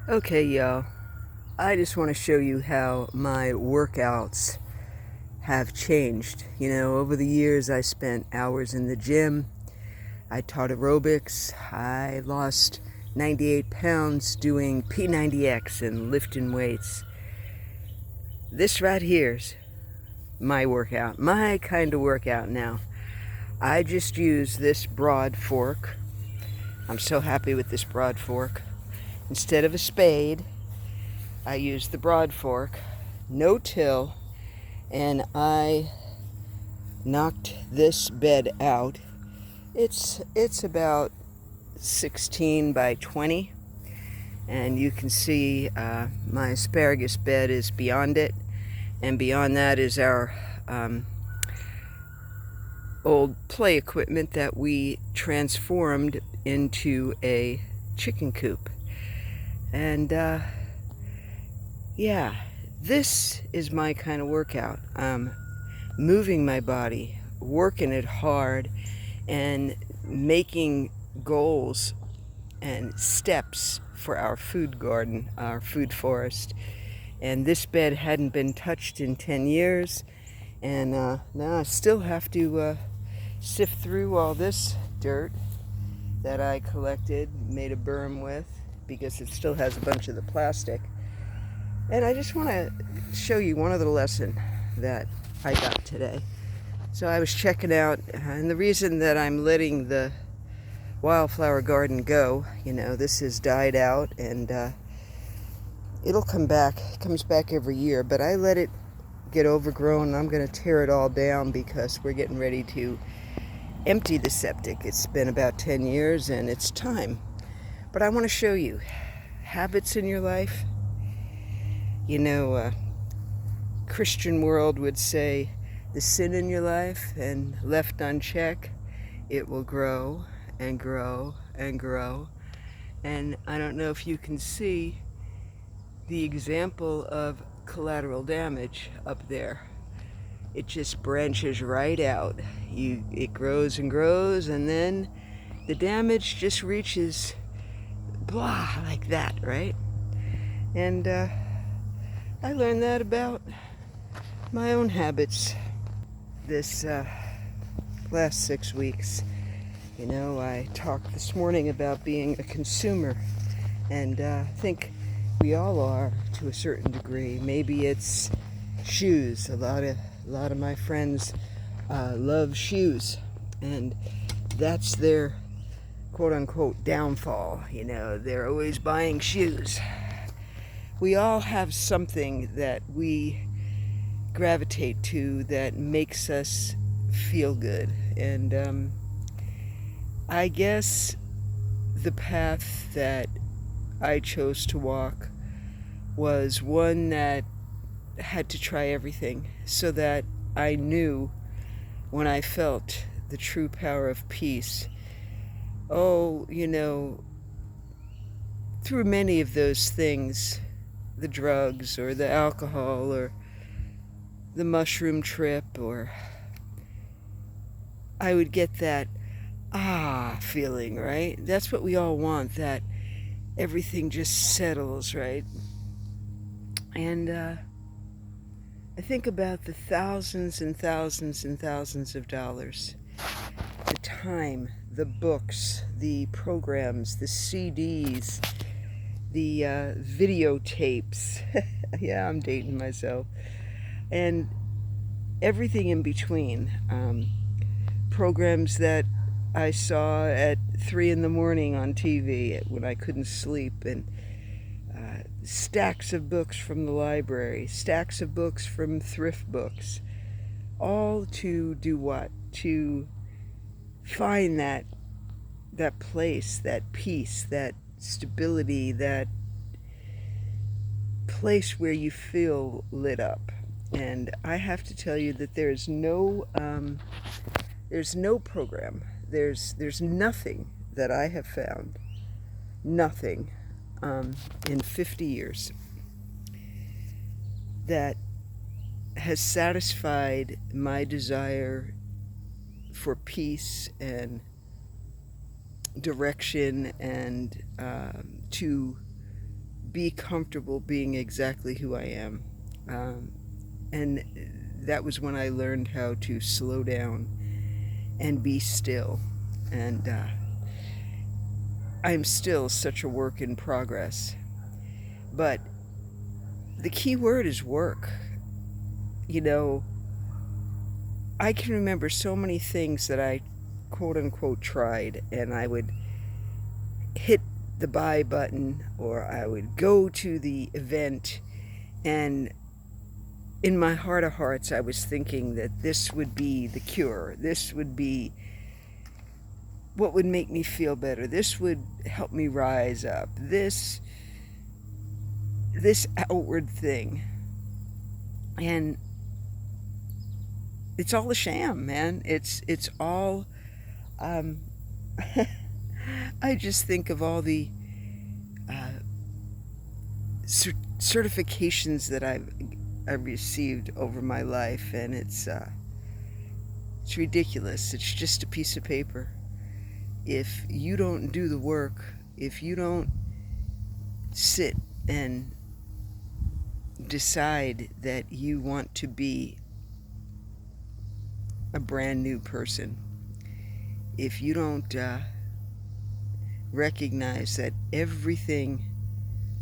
Okay, y'all, I just want to show you how my workouts have changed. Over the years, I spent hours in the gym. I taught aerobics. I lost 98 pounds doing P90X and lifting weights. This right here's my workout, my kind of workout now. I just use this broad fork. I'm so happy with this broad fork. Instead of a spade, I use the broad fork, no till, and I knocked this bed out. It's about 16 by 20, and you can see my asparagus bed is beyond it, and beyond that is our old play equipment that we transformed into a chicken coop. And yeah, this is my kind of workout. Moving my body, working it hard, and making goals and steps for our food garden, our food forest. And this bed hadn't been touched in 10 years, and now I still have to sift through all this dirt that I collected, made a berm with, because it still has a bunch of the plastic. And I just want to show you one other lesson that I got today. So I was checking out, and the reason that I'm letting the wildflower garden go, this has died out, and it'll come back. It comes back every year, but I let it get overgrown. I'm going to tear it all down because we're getting ready to empty the septic. It's been about 10 years, and it's time. But I want to show you habits in your life. Christian world would say the sin in your life, and left unchecked, it will grow and grow and grow. And I don't know if you can see the example of collateral damage up there. It just branches right out. It grows and grows, and then the damage just reaches blah, like that, right? And I learned that about my own habits this last 6 weeks. I talked this morning about being a consumer, and I think we all are to a certain degree. Maybe it's shoes. A lot of my friends love shoes, and that's their quote-unquote downfall. They're always buying shoes. We all have something that we gravitate to that makes us feel good, and I guess the path that I chose to walk was one that had to try everything, so that I knew when I felt the true power of peace. Oh, through many of those things, the drugs or the alcohol or the mushroom trip, or I would get that feeling, right? That's what we all want, that everything just settles, right? And I think about the thousands and thousands and thousands of dollars, the time, the books, the programs, the CDs, the videotapes. Yeah, I'm dating myself. And everything in between. Programs that I saw at 3 in the morning on TV when I couldn't sleep, and stacks of books from the library, stacks of books from thrift books, all to do what? To find that place, that peace, that stability, that place where you feel lit up. And I have to tell you that there's no program, there's nothing that I have found, nothing in 50 years that has satisfied my desire for peace and direction, and to be comfortable being exactly who I am. And that was when I learned how to slow down and be still. And I'm still such a work in progress. But the key word is work. You know, I can remember so many things that I quote unquote tried, and I would hit the buy button or I would go to the event, and in my heart of hearts I was thinking that this would be the cure, this would be what would make me feel better, this would help me rise up, this outward thing. And it's all a sham, man. It's all um, I just think of all the uh, certifications that I've received over my life, and it's ridiculous. It's just a piece of paper. If you don't do the work, if you don't sit and decide that you want to be a brand new person, if you don't recognize that everything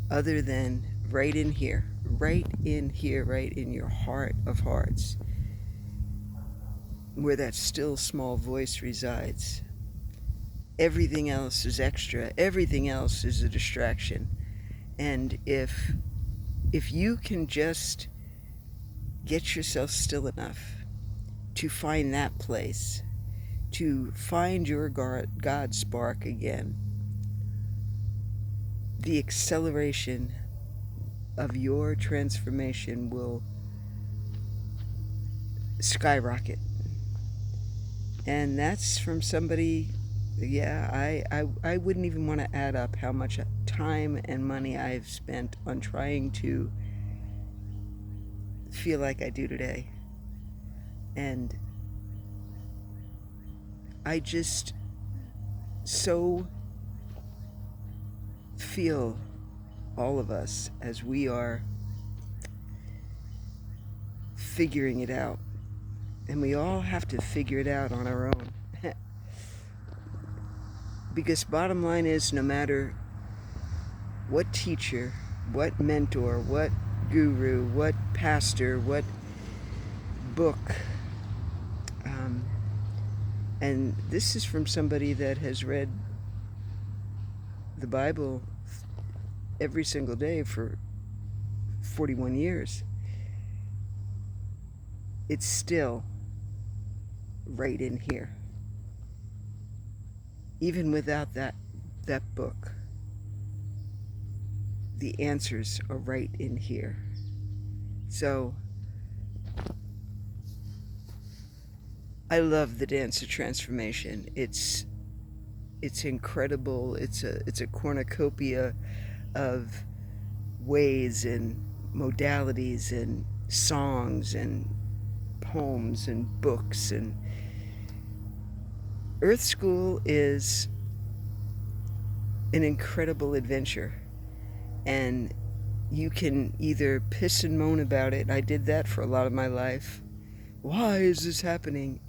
other than right in here, right in here, right in your heart of hearts, where that still small voice resides, everything else is extra, everything else is a distraction. And if you can just get yourself still enough to find that place, to find your God spark again, the acceleration of your transformation will skyrocket. And that's from somebody, yeah, I wouldn't even want to add up how much time and money I've spent on trying to feel like I do today. And I just so feel all of us as we are figuring it out. And we all have to figure it out on our own. Because bottom line is, no matter what teacher, what mentor, what guru, what pastor, what book, and this is from somebody that has read the Bible every single day for 41 years, it's still right in here. Even without that book, the answers are right in here. So I love the dance of transformation. It's incredible. It's a cornucopia of ways and modalities and songs and poems and books. And Earth School is an incredible adventure, and you can either piss and moan about it. I did that for a lot of my life. Why is this happening?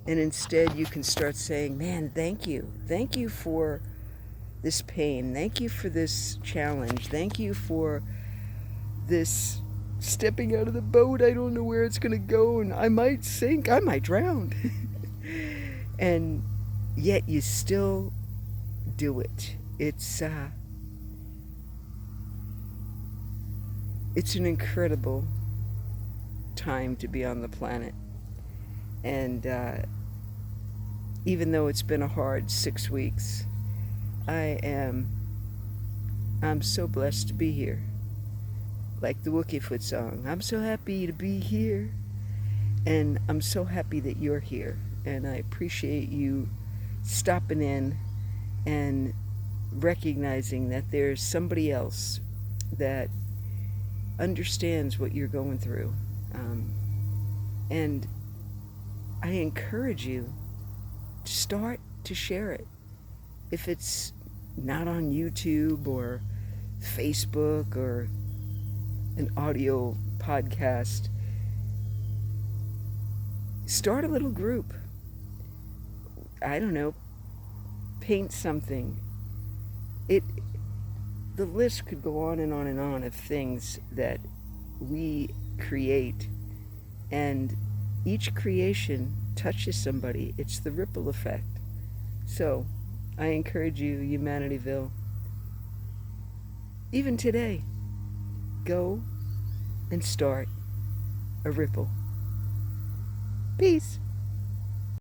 And instead you can start saying, man, thank you. Thank you for this pain. Thank you for this challenge. Thank you for this stepping out of the boat. I don't know where it's going to go, and I might sink. I might drown. And yet you still do it. It's an incredible time to be on the planet. And even though it's been a hard 6 weeks, I'm so blessed to be here. Like the Wookiefoot song, I'm so happy to be here. And I'm so happy that you're here. And I appreciate you stopping in and recognizing that there's somebody else that understands what you're going through. And I encourage you to start to share it. If it's not on YouTube or Facebook or an audio podcast. Start a little group. I don't know, paint something. The list could go on and on and on of things that we create, and each creation touches somebody. It's the ripple effect. So I encourage you, Humanityville, even today, go and start a ripple. Peace.